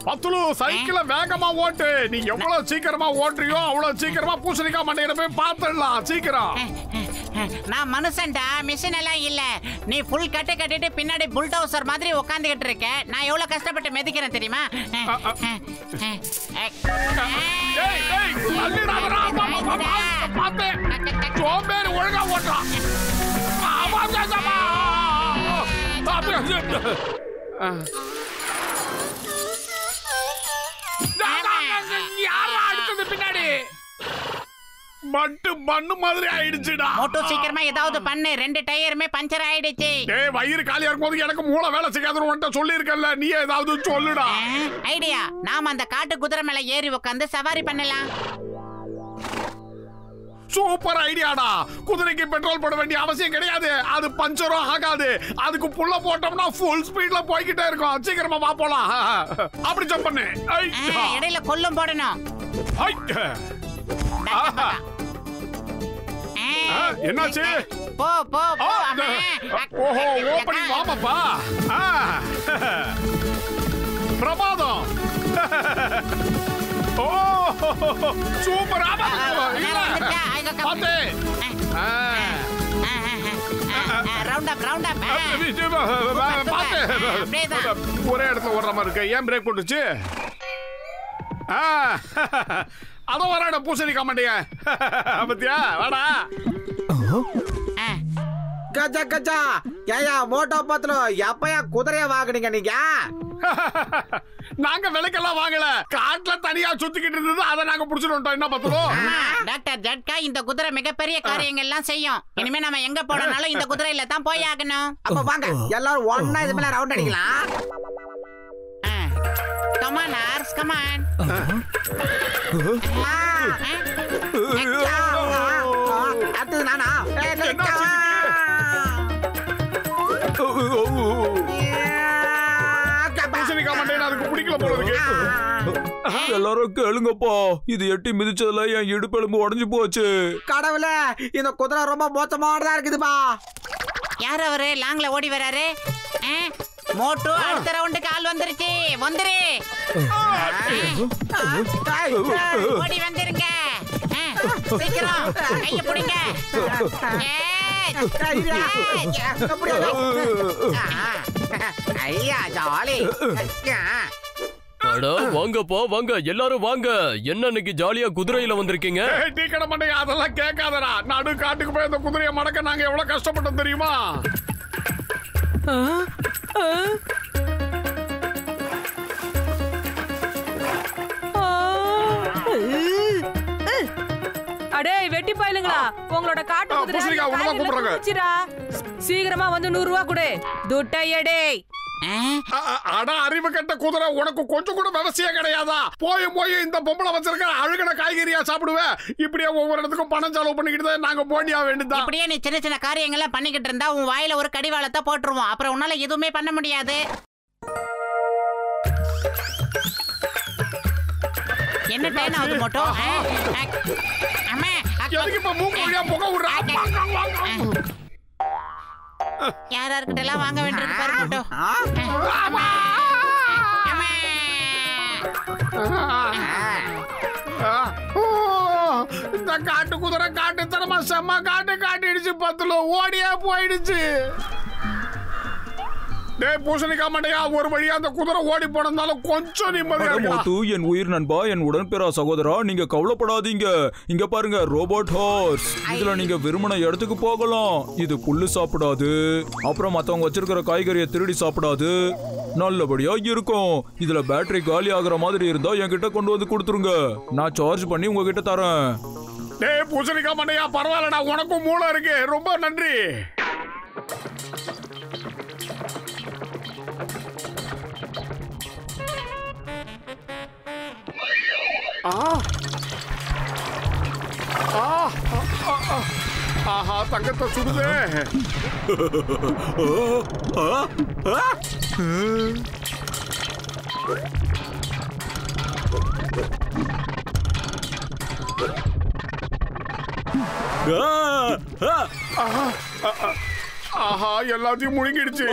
பத்துலு சைக்கிள வேகமா ஓட்டு. நீ எவ்வளவு சீக்கிரமா ஓட்டுறியோ அவ்வளவு சீக்கிரமா பூசணிக்காய் மண்டையில போய் பாத்துடலாம். சீக்கிரம். நான் மனுஷன்டா, மிஷின் எல்லாம் இல்ல. நீ ஃபுல் கட்டு கட்டிட்டு பின்னாடி புல்டோசர் மாதிரி உட்காந்துக்கிட்டு இருக்க. நான் எவ்வளவு கஷ்டப்பட்டு மிதிக்கிறேன் தெரியுமா? சோம்பேறி ஒழுங்கா ஓட்டுறான். யாரா அடுத்தது பின்னாடி? மட்டு மண்ணு மாதிரி ஆயிடுச்சுடா. மோட்டோ சீக்கிரமா ஏதாவது பண்ணு. 2 டயருமே பஞ்சர் ஆயிடுச்சு. டேய் வயிறு காலியா இருக்கும்போது எனக்கு மூளை வேலை செய்யாதுன்னு உன்கிட்ட சொல்லியிருக்கேன்ல. நீ ஏதாவது சொல்லுடா. ஐடியா. நாம அந்த காட்டு குதிரை மேல ஏறி உட்காந்து சவாரி பண்ணலாம். சூப்பர் ஐடியாடா. குதிரைக்கு பெட்ரோல் போட வேண்டிய அவசியம் கிடையாது. அது பஞ்சரும் ஆகாது. அதுக்கு புல்ல போட்டோம்னா ஃபுல் ஸ்பீட்ல போய்கிட்டே இருக்கும். சீக்கிரமா வா போலாம். அப்படி ஜம்ப் பண்ணு. இடையில கொல்லும் போடணும். என்னாச்சு? போ போ போ. ஓஹோ ஓபனிங் வாமப்பா. பிரமாதம். ஓ சூப்பர். ஒரே இடத்துல ஓடுற மாதிரி இருக்கு. ஏன் பிரேக் போட்டுச்சு? அதோ வர பூசணிக்காய் மாட்டீங்க பத்தியா? வாடா. கஜா கஜா. ஏயா மோட்டோ பத்திரம் எப்பயா குதிரைய வாங்குனீங்க நீங்க? நாங்க விலைக்கெல்லாம் வாங்கல. காட்டுல தனியா சுத்திக்கிட்டு இருந்தது. அதை நாங்க புடிச்சிட்டு என்ன பத்திரம்? டாக்டர் ஜட்கா, இந்த குதிரை மிகப்பெரிய காரியங்கள் எல்லாம் செய்யும். இனிமே நம்ம எங்க போனாலும் இந்த குதிரையில தான் போய் ஆகணும். அப்ப வாங்க எல்லாரும் ஒண்ணா இது மேல ரவுண்ட் அடிக்கலாம். Come on, Ars, come on. அது நானா? பூசணிக்காய் மண்டையில அதுக்கு பிடிக்கல போல இருக்கு. எல்லாரும் கேளுங்கப்பா. இது எட்டி மிதிச்சதுல என் இடுப்பெலும்பு உடைஞ்சு போச்சு. கடவுளே, இந்த குதிரை ரொம்ப மோசமானதா இருக்குதுப்பா. யார் அவரு லாங்ல ஓடி வராரு? மோட்டோ அடுத்த ரவுண்டுக்கு ஆள் வந்துருச்சு. வந்துரு. ஓடி வந்துருங்க. சீக்கிரம் கைய பிடிங்க. ஐயா ஜாலி. அட வாங்கப்பா வாங்க, எல்லாரும் வாங்க. என்ன இன்னைக்கு ஜாலியா குதிரையில வந்திருக்கீங்க? டீ கடை மண்டையா அதெல்லாம் கேட்காதடா. நடு காட்டுக்கு போய் அந்த குதிரையை மடக்க நாங்க எவ்வளவு கஷ்டப்பட்டோம் தெரியுமா? அடே வெட்டி பாயிலுங்களா, உங்களோட காட்டு குதிரை சீக்கிரமா வந்து 100 ரூபா கொடு. துட்டையடே. அட அறிவு கட்ட குதிரை, உனக்கு கொஞ்சம் கூட விவசாயம் கிடையாதா? போய் போய் இந்த பொம்பளை வச்சிருக்க அழுகின காய்கறியா சாப்பிடுவேன். இப்படியே ஒவ்வொரு இடத்துக்கும் பணம் செலவு பண்ணிக்கிட்டு நாங்க போண்டியா வேண்டியதா? இப்படியே நீ சின்ன சின்ன காரியங்கள்லாம் பண்ணிக்கிட்டு இருந்தா உன் வாயில ஒரு கடிவாளத்தை போட்டுருவோம். அப்புறம் உன்னால எதுவுமே பண்ண முடியாது. என்ன டைம் ஆகுது மோட்டோ? அம்மா எதுக்கு இப்ப மூக்கு வழியா புகை விடுறா? யாரார்கிட்ட எல்லாம் வாங்க வேண்டியது பாரு மோட்டோ. இந்த காட்டு குதிரை காட்டுத்தனமா செம்ம காட்டு காட்டிடுச்சு. பத்துல ஓடியா போயிடுச்சு. டேய் பூசணிக்காய் மண்டையா, ஒரு வழியா அந்த குதிரை ஓடி போனதாலும் கொஞ்சம் நிம்மதியா. என் உயிர் நண்பா, என் உடன்பிறா சகோதரா, நீங்க கவலைப்படாதீங்க. இங்க பாருங்க ரோபோட் ஹார்ஸ். இதுல நீங்க விரும்பின இடத்துக்கு போகலாம். இது புல்லு சாப்பிடாது, அப்புறம் மத்தவங்க வச்சிருக்கிற காய்கறியை திருடி சாப்பிடாது. நல்லபடியா இருக்கும். இதுல பேட்டரி காலி ஆகுற மாதிரி இருந்தா என்கிட்ட கொண்டு வந்து கொடுத்துருங்க. நான் சார்ஜ் பண்ணி உங்ககிட்ட தரேன். டேய் பூசணிக்காய் மண்டையா, பரவாயில்லடா, உனக்கும் மூளை இருக்கு. ரொம்ப நன்றி. ஆஹா தங்கத்தை சுடுதே. ஆஹா எல்லாத்தையும் முழுங்கிடுச்சு.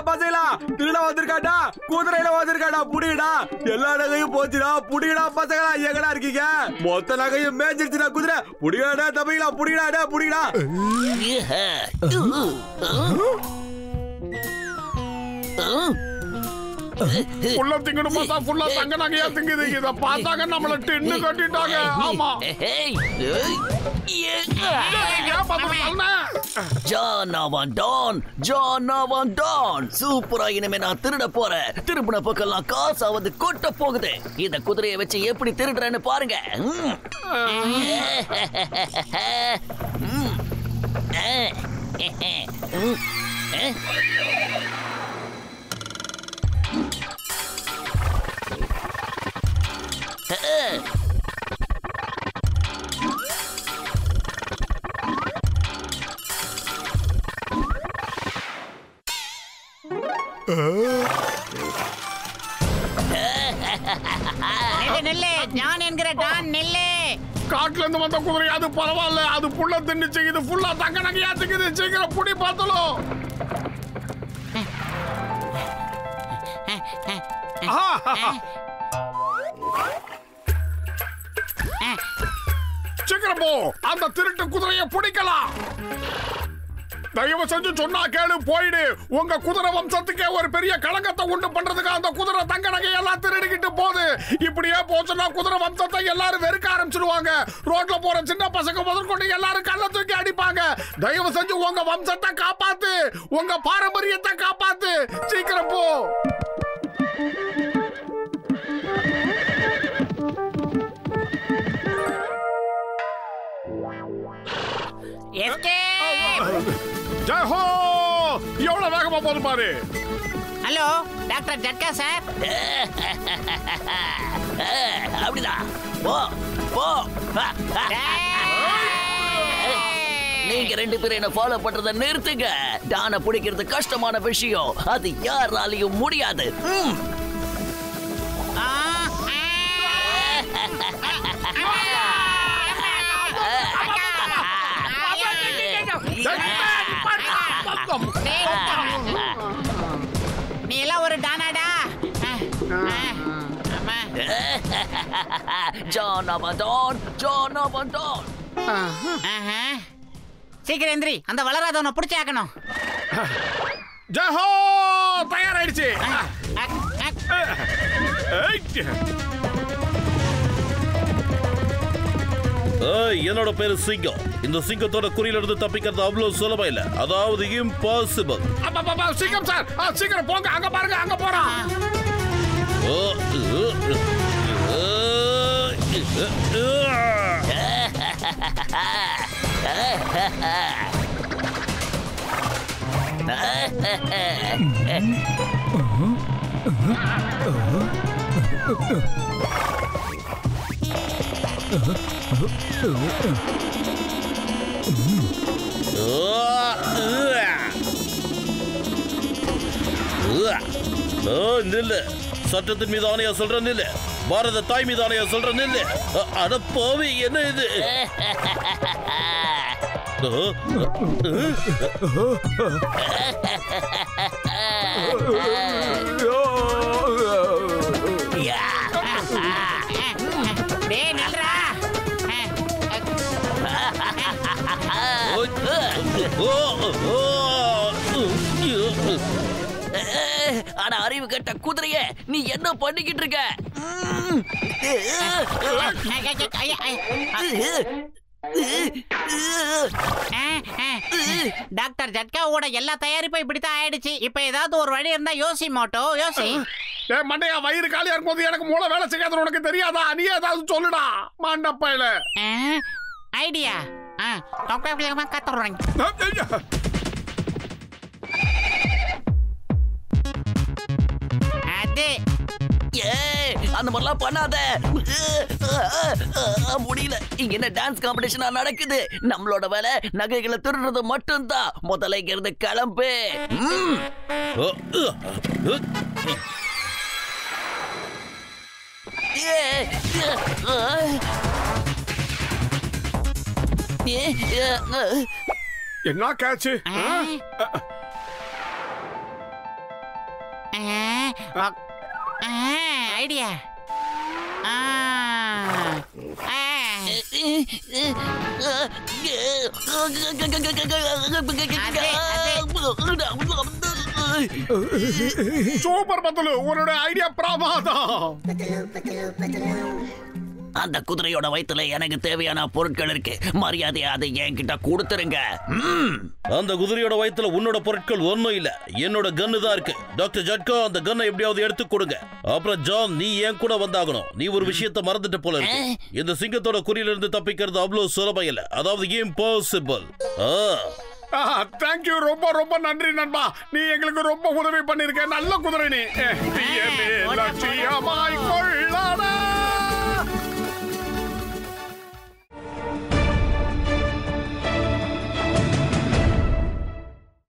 பசங்களா திருட வந்திருக்காடா, குதிரையில வந்திருக்காடா, புடிங்கடா. எல்லா நகையும் போச்சுடா, புடிங்கடா பசங்களா. எங்கடா இருக்கீங்க? மொத்த நகையும் மேய்ஞ்சிருச்சுடா குதிரை. புடிங்கடா தம்பிங்களா, புடிங்கடா, புடிங்கடா. உள்ள திங்கன்னு பார்த்தா ஃபுல்லா தங்க நகையா திங்குது. இத பார்த்தாங்க நம்மள டின்னு கட்டிட்டாங்க. ஆமா சூப்பரா. இனிமே நான் திருட போறேன். திருப்பின பக்கம்லாம் காசாவது கொட்ட போகுது. இந்த குதிரையை வச்சு எப்படி திருடுறேன்னு பாருங்க. நெல்லு ஜான் என்கிற டான் நெல்லு. காட்டுல இருந்து வந்த குதிரை அது பரவாயில்ல, அது புள்ள தின்னுச்சு. இது ஃபுல்லா தங்க நகையா திங்குது. சீக்கிரம் புடி பார்த்தலும். சீக்கிரம் போ, அந்த திருட்டு குதிரையை பிடிக்கலாம். தயவு செஞ்சு சொன்னா கேளு, போயிடு. உங்க குதிரை வம்சத்துக்கே ஒரு பெரிய களங்கத்தை உண்டு பண்றதுக்கு அந்த குதிரை தங்க நகையெல்லாம் திருடிக்கிட்டு போகுது. இப்படியே போச்சுன்னா குதிரை வம்சத்தை எல்லாரும் வெறுக்க ஆரம்பிச்சிடுவாங்க. ரோட்ல போற சின்ன பசங்க முதற்கொண்டு எல்லாரும் கல்ல தூக்கி அடிப்பாங்க. தயவு செஞ்சு உங்க வம்சத்தை காப்பாத்து, உங்க பாரம்பரியத்தை காப்பாத்து. சீக்கிரம் போ. ஜெய் ஹோ! எவ்வளவு வேகமா போது பாரு. Hello doctor Jatka sir. அப்படிதான் போ போ. நீங்க ரெண்டு பேரும் என்ன ஃபாலோ பண்றத நிறுத்துங்க. டானை பிடிக்கிறது கஷ்டமான விஷயம். அது யாராலையும் முடியாது. நீ எல்லாம் ஒரு டானாடா. ஜான் அவன் சீக்கிரம் எந்திரி, அந்த வளராதவனை பிடிச்சி ஆக்கணும். ஜஹோ தயாராயிடுச்சு. என்னோட பேரு சிங்கம். இந்த சிங்கத்தோட குறியில இருந்து தப்பிக்கிறது அவ்வளவு சுலபம் இல்ல, அதாவது இம்பாசிபிள். சிங்கம் சார், சீக்கிரம் போங்க. அங்க பாருங்க, அங்க போறான். நில்லு. சட்டத்தின் மீது ஆணையா சொல்ற நில்லு. பாரத தாய் மீது ஆணையா சொல்ற நில்லு. அட போவி, என்ன இது? ஆனா அறிவு கட்ட குதிரைய நீ என்ன பண்ணிக்கிட்டு இருக்க? டாக்டர் ஜட்காவோட எல்லா தயாரிப்பும் இப்படித்தான் ஆயிடுச்சு. இப்ப ஏதாவது ஒரு வழி இருந்தா யோசி மோட்டோ, யோசி. மண்டையா, வயிறு காலியா இருக்கும்போது எனக்கு மூளை வேலை செய்யாத உனக்கு தெரியாதா? நீ ஏதாவது சொல்லுடா மாண்டப்பையில. ஐடியா கத்துறேன். அது அந்த மாதிரிலாம் பண்ணாத. முடியல. இங்க என்ன டான்ஸ் காம்படிஷனா நடக்குது? நம்மளோட வேலை நகைகளை திருடுறது மட்டும்தான். முதல்ல இங்க இருந்து கிளம்பு. என்ன கேட்ச்? ஐடியா. சூப்பர் பத்தலு, உன்னோட ஐடியா பிரமாதம். அந்த குதிரையோட வயித்துல எனக்கு தேவையான பொருட்கள் இருக்கு. மரியாதையா அதை என்கிட்ட கொடுத்துருங்க. அந்த குதிரையோட வயித்துல உன்னோட பொருட்கள் ஒன்னும் இல்ல, என்னோட கன்னு தான் இருக்கு. டாக்டர் ஜட்கா, அந்த கன்னை எப்படியாவது எடுத்து கொடுங்க. அப்புறம் ஜான், நீ என் கூட வந்தாகணும். நீ ஒரு விஷயத்த மறந்துட்டு போல இருக்கு. இந்த சிங்கத்தோட குறியில இருந்து தப்பிக்கிறது அவ்வளவு சுலபம் இல்ல, அதாவது இம்பாசிபிள். தேங்க்யூ, ரொம்ப ரொம்ப நன்றி நண்பா. நீ எங்களுக்கு ரொம்ப உதவி பண்ணிருக்க. நல்ல குதிரை நீ. லட்சியமாய்க்கொள்